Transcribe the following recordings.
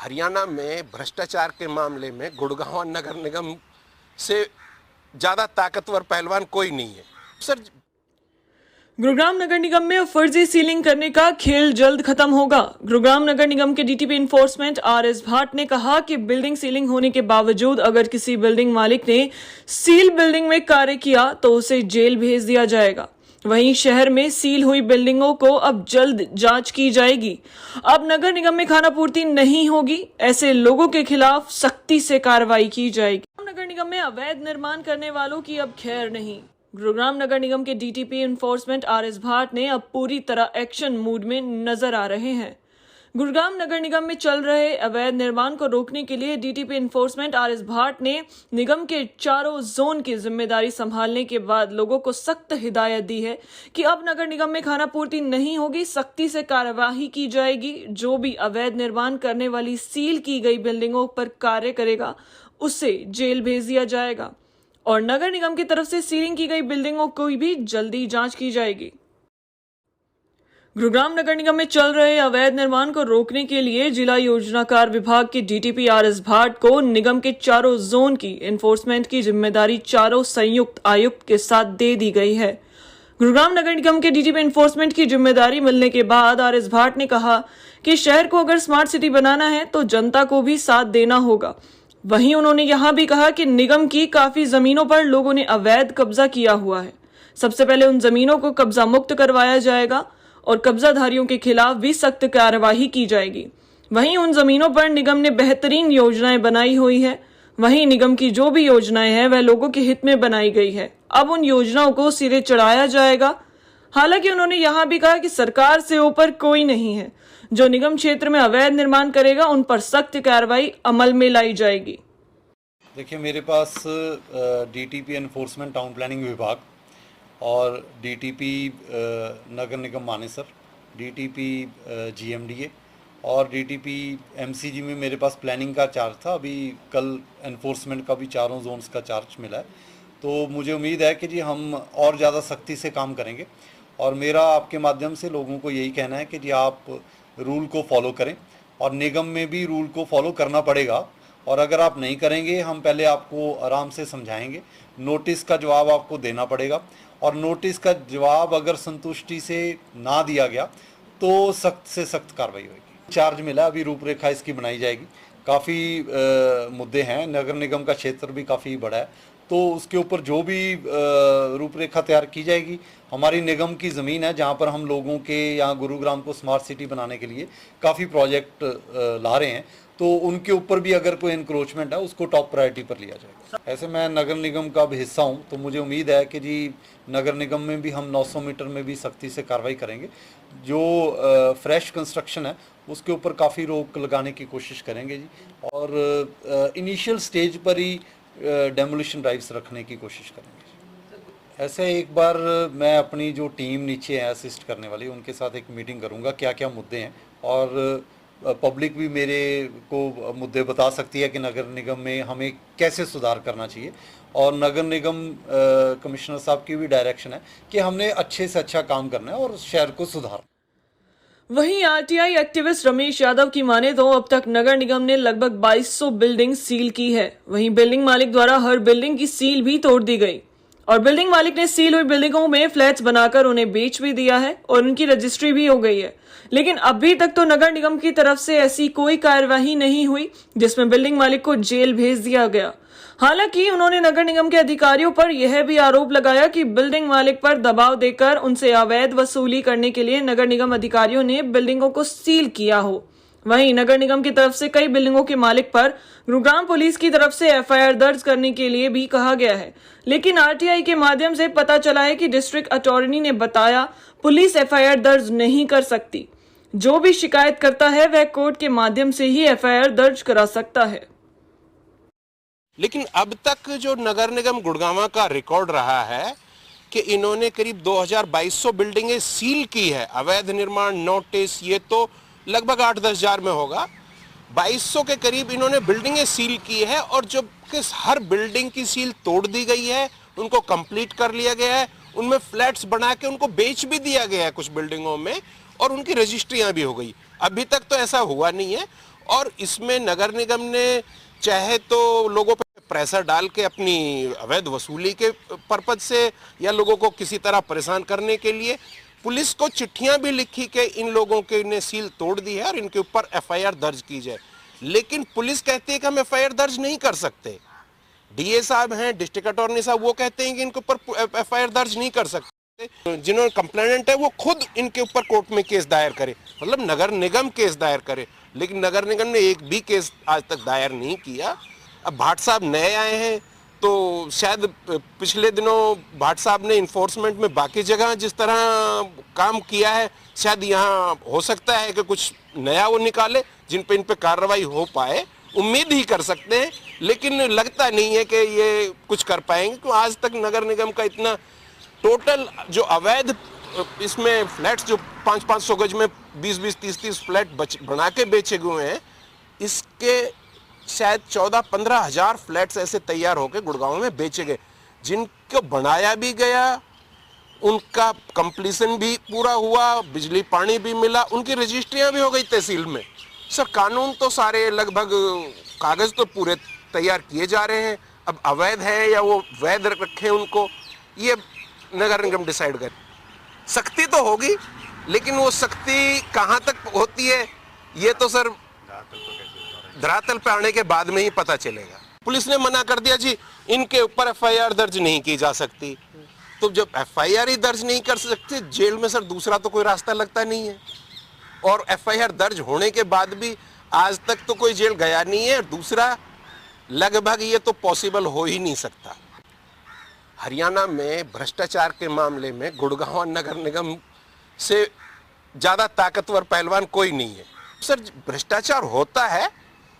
हरियाणा में भ्रष्टाचार के मामले में गुड़गांव नगर निगम से ज़्यादा ताकतवर पहलवान कोई नहीं है। सर, गुरुग्राम नगर निगम में फर्जी सीलिंग करने का खेल जल्द खत्म होगा। गुरुग्राम नगर निगम के डीटीपी इन्फोर्समेंट आर.एस. भाट ने कहा कि बिल्डिंग सीलिंग होने के बावजूद अगर किसी बिल्डिंग मालिक ने सील बिल्डिंग में कार्य किया तो उसे जेल भेज दिया जाएगा। वहीं शहर में सील हुई बिल्डिंगों को अब जल्द जांच की जाएगी। अब नगर निगम में खानापूर्ति नहीं होगी, ऐसे लोगों के खिलाफ सख्ती से कार्रवाई की जाएगी। नगर निगम में अवैध निर्माण करने वालों की अब खैर नहीं। गुरुग्राम नगर निगम के डीटीपी इन्फोर्समेंट आर.एस. भाट ने अब पूरी तरह एक्शन मूड में नजर आ रहे हैं। गुरुग्राम नगर निगम में चल रहे अवैध निर्माण को रोकने के लिए डीटीपी इन्फोर्समेंट आर.एस. भाट ने निगम के चारों जोन की जिम्मेदारी संभालने के बाद लोगों को सख्त हिदायत दी है कि अब नगर निगम में खानापूर्ति नहीं होगी, सख्ती से कार्यवाही की जाएगी। जो भी अवैध निर्माण करने वाली सील की गई बिल्डिंगों पर कार्य करेगा उसे जेल भेज दिया जाएगा और नगर निगम की तरफ से सीलिंग की गई बिल्डिंगों की भी जल्दी जांच की जाएगी। गुरुग्राम नगर निगम में चल रहे अवैध निर्माण को रोकने के लिए जिला योजनाकार विभाग के डीटीपी आर.एस. भाट को निगम के चारों जोन की एनफोर्समेंट की जिम्मेदारी चारों संयुक्त आयुक्त के साथ दे दी गई है। गुरुग्राम नगर निगम के डीटीपी एनफोर्समेंट की जिम्मेदारी मिलने के बाद आर.एस. भाट ने कहा कि शहर को अगर स्मार्ट सिटी बनाना है तो जनता को भी साथ देना होगा। वहीं उन्होंने यहां भी कहा कि निगम की काफी जमीनों पर लोगों ने अवैध कब्जा किया हुआ है। सबसे पहले उन जमीनों को कब्जा मुक्त करवाया जाएगा और कब्जाधारियों के खिलाफ भी सख्त कार्यवाही की जाएगी। वहीं उन जमीनों पर निगम ने बेहतरीन योजनाएं बनाई हुई है। वहीं निगम की जो भी योजनाएं हैं वह लोगों के हित में बनाई गई है। अब उन योजनाओं को सिरे चढ़ाया जाएगा। हालांकि उन्होंने यहां भी कहा कि सरकार से ऊपर कोई नहीं है। जो निगम क्षेत्र में अवैध निर्माण करेगा उन पर सख्त कार्रवाई अमल में लाई जाएगी। देखिए, मेरे पास डीटीपी एनफोर्समेंट टाउन प्लानिंग विभाग और डीटीपी नगर निगम मानेसर, डीटीपी जीएमडीए और डीटीपी एमसीजी में मेरे पास प्लानिंग का चार्ज था। अभी कल एनफोर्समेंट का भी चारों जोन्स का चार्ज मिला है। तो मुझे उम्मीद है कि जी हम और ज़्यादा सख्ती से काम करेंगे और मेरा आपके माध्यम से लोगों को यही कहना है कि जी आप रूल को फॉलो करें और निगम में भी रूल को फॉलो करना पड़ेगा। और अगर आप नहीं करेंगे, हम पहले आपको आराम से समझाएंगे, नोटिस का जवाब आपको देना पड़ेगा और नोटिस का जवाब अगर संतुष्टि से ना दिया गया तो सख्त से सख्त कार्रवाई होगी। चार्ज मिला, अभी रूपरेखा इसकी बनाई जाएगी। काफ़ी मुद्दे हैं, नगर निगम का क्षेत्र भी काफ़ी बड़ा है, तो उसके ऊपर जो भी रूपरेखा तैयार की जाएगी। हमारी निगम की ज़मीन है जहाँ पर हम लोगों के यहाँ गुरुग्राम को स्मार्ट सिटी बनाने के लिए काफ़ी प्रोजेक्ट ला रहे हैं, तो उनके ऊपर भी अगर कोई इंक्रोचमेंट है उसको टॉप प्रायोरिटी पर लिया जाएगा। ऐसे मैं नगर निगम का भी हिस्सा हूँ, तो मुझे उम्मीद है कि जी नगर निगम में भी हम 900 मीटर में भी सख्ती से कार्रवाई करेंगे। जो फ्रेश कंस्ट्रक्शन है उसके ऊपर काफ़ी रोक लगाने की कोशिश करेंगे जी, और इनिशियल स्टेज पर ही डेमोलिशन ड्राइव्स रखने की कोशिश करेंगे। ऐसे एक बार मैं अपनी जो टीम नीचे है असिस्ट करने वाली, उनके साथ एक मीटिंग करूंगा क्या क्या मुद्दे हैं, और पब्लिक भी मेरे को मुद्दे बता सकती है कि नगर निगम में हमें कैसे सुधार करना चाहिए। और नगर निगम कमिश्नर साहब की भी डायरेक्शन है कि हमने अच्छे से अच्छा काम करना है और शहर को सुधारना। वहीं आरटीआई एक्टिविस्ट रमेश यादव की माने तो अब तक नगर निगम ने लगभग 2200 बिल्डिंग सील की है। वहीं बिल्डिंग मालिक द्वारा हर बिल्डिंग की सील भी तोड़ दी गई और बिल्डिंग मालिक ने सील हुई बिल्डिंगों में फ्लैट्स बनाकर उन्हें बेच भी दिया है और उनकी रजिस्ट्री भी हो गई है। लेकिन अभी तक तो नगर निगम की तरफ से ऐसी कोई कार्यवाही नहीं हुई जिसमें बिल्डिंग मालिक को जेल भेज दिया गया। हालांकि उन्होंने नगर निगम के अधिकारियों पर यह भी आरोप लगाया कि बिल्डिंग मालिक पर दबाव देकर उनसे अवैध वसूली करने के लिए नगर निगम अधिकारियों ने बिल्डिंगों को सील किया हो। वहीं नगर निगम की तरफ से कई बिल्डिंगों के मालिक पर गुरुग्राम पुलिस की तरफ से एफआईआर दर्ज करने के लिए भी कहा गया है, लेकिन आरटीआई के माध्यम से पता चला है कि डिस्ट्रिक्ट अटॉर्नी ने बताया पुलिस एफआईआर दर्ज नहीं कर सकती। जो भी शिकायत करता है वह कोर्ट के माध्यम से ही एफआईआर दर्ज करा सकता है। लेकिन अब तक जो नगर निगम गुड़गांव का रिकॉर्ड रहा है कि इन्होंने करीब 2200 बिल्डिंगें सील की है। अवैध निर्माण नोटिस ये तो लगभग 8-10 हजार में होगा। 2200 के करीब इन्होंने बिल्डिंगें सील की है और जो हर बिल्डिंग की सील तोड़ दी गई है, उनको कंप्लीट कर लिया गया है, उनमें फ्लैट्स बना के उनको बेच भी दिया गया है कुछ बिल्डिंगों में, और उनकी रजिस्ट्रियां भी हो गई। अभी तक तो ऐसा हुआ नहीं है और इसमें नगर निगम ने चाहे तो लोगों पर प्रेशर डाल के अपनी अवैध वसूली के पर्पज से या लोगों को किसी तरह परेशान करने के लिए पुलिस को चिट्ठियां भी लिखी कि इन लोगों के ने सील तोड़ दी है और इनके ऊपर एफआईआर दर्ज की जाए। लेकिन पुलिस कहती है कि हम एफआईआर दर्ज नहीं कर सकते। डीए साहब हैं, डिस्ट्रिक्ट अटॉर्नी साहब, वो कहते हैं कि इनके ऊपर एफआईआर दर्ज नहीं कर सकते। जिन्होंने कंप्लेनेंट है वो खुद इनके ऊपर कोर्ट में केस दायर करे, मतलब नगर निगम केस दायर करे, लेकिन नगर निगम ने एक भी केस आज तक दायर नहीं किया। अब भाट साहब नए आए हैं तो शायद पिछले दिनों भाट साहब ने इन्फोर्समेंट में बाकी जगह जिस तरह काम किया है, शायद यहाँ हो सकता है कि कुछ नया वो निकाले जिन पे इन पे कार्रवाई हो पाए, उम्मीद ही कर सकते हैं। लेकिन लगता नहीं है कि ये कुछ कर पाएंगे, क्योंकि आज तक नगर निगम का इतना टोटल जो अवैध इसमें फ्लैट्स जो 500 गज में 20-20, 30-30 फ्लैट बना के बेचे हुए हैं, इसके शायद 14-15 हज़ार फ्लैट्स ऐसे तैयार होकर गुड़गांव में बेचे गए, जिनको बनाया भी गया, उनका कंप्लीशन भी पूरा हुआ, बिजली पानी भी मिला, उनकी रजिस्ट्रियां भी हो गई तहसील में। सर कानून तो सारे लगभग कागज तो पूरे तैयार किए जा रहे हैं, अब अवैध है या वो वैध रखे उनको ये नगर निगम डिसाइड करे। सख्ती तो होगी, लेकिन वो सख्ती कहाँ तक होती है ये तो सर धरातल पे आने के बाद में ही पता चलेगा। पुलिस ने मना कर दिया जी इनके ऊपर एफआईआर दर्ज नहीं की जा सकती, तो जब एफआईआर ही दर्ज नहीं कर सकते जेल में सर दूसरा तो कोई रास्ता लगता नहीं है। और एफआईआर दर्ज होने के बाद भी आज तक तो कोई जेल गया नहीं है, दूसरा लगभग ये तो पॉसिबल हो ही नहीं सकता। हरियाणा में भ्रष्टाचार के मामले में गुड़गांव नगर निगम से ज़्यादा ताकतवर पहलवान कोई नहीं है। सर भ्रष्टाचार होता है,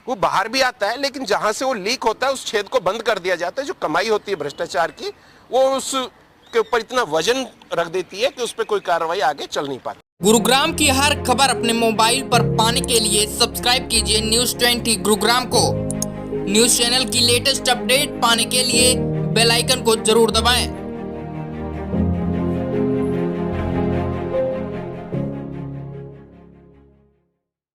वो बाहर भी आता है, लेकिन जहाँ से वो लीक होता है उस छेद को बंद कर दिया जाता है। जो कमाई होती है भ्रष्टाचार की वो उसके ऊपर इतना वजन रख देती है कि उस पर कोई कार्रवाई आगे चल नहीं पाती। गुरुग्राम की हर खबर अपने मोबाइल पर पाने के लिए सब्सक्राइब कीजिए न्यूज़ 20 गुरुग्राम को। न्यूज़ चैनल की लेटेस्ट अपडेट पाने के लिए बेल आइकन को जरूर दबाएं।